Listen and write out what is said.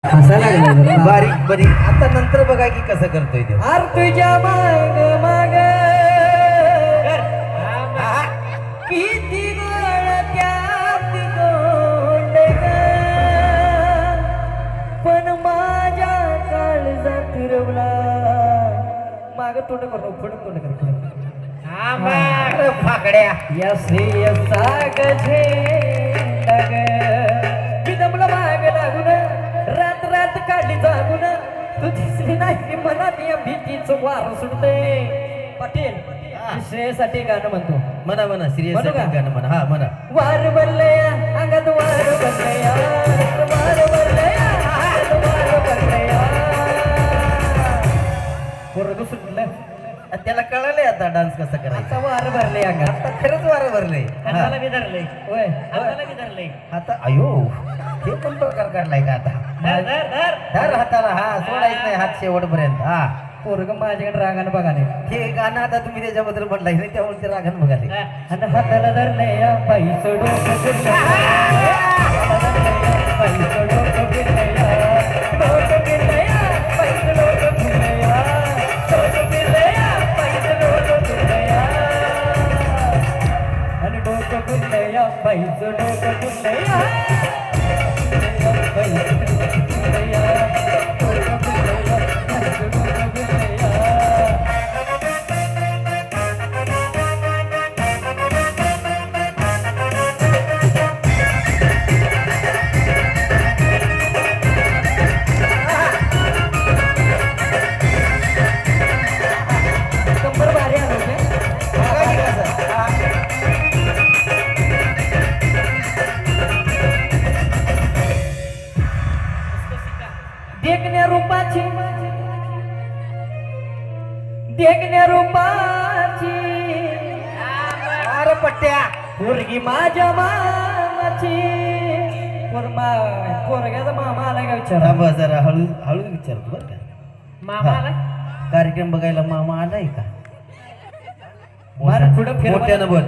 हसायला लागलं जरा. बारीक बारीक आता नंतर बघा की कसं करतोय ते आर तुझ्या माग माग किती गोड त्यात गोंड ग, पण माझ्या काळजात रवला. माग तोंड करू पुढे तोंड कर अरे फाकड्या या श्रेयसा झेंडा ग, विदमला माग लागून रात रात काढली जागून, तू दिसली नाही मनात या भीतीचं वार सुटते. पाटील श्रेयसाठी गाणं म्हणतो. म्हणा म्हणा सिरियस म्हणू का? गाणं म्हणा हा म्हणा वार भरलया अंगात वार भरलया, वार भरलया अंगात वार भरलया. पोरगं सुटलं त्याला कळालंय आता डान्स कसा करायचा. आता वार भरले अंगात. आता खरंच वारं भरलंय हाताला बी धरलंय. होय हाताला बी धरलंय. आता अयो हे पण प्रकार काढलाय का आता. धर हाताला हा सोडायचं नाही हात शेवटपर्यंत. हा पोरगं माझ्याकडे रागानं बघाने. हे गाणं आता तुम्ही त्याच्याबद्दल म्हटलंय ना त्यामुळे ते रागानं बघाले. आणि हाताला धरलया बाई सोडून आणि डोकं गुंडया बाईचं डोकं गुंडया, बाईचं डोकं गुंडया, डोकं गुंडया, बाईचं डोकं गुंडया. कंबर भारी आलो होते. बघा की कसं. हा. देखण्या रूपाची देखण्या रूपाची अरे पट्ट्या पोरगी माझ्या मामाची. पोरग्याचा मामा आला का विचार. थांबा जरा हळू हळू विचारतो बरं का. मामा आला कार्यक्रम बघायला मामा आलाय का. मार पुढं फिरवा. मोठ्यानं बोल.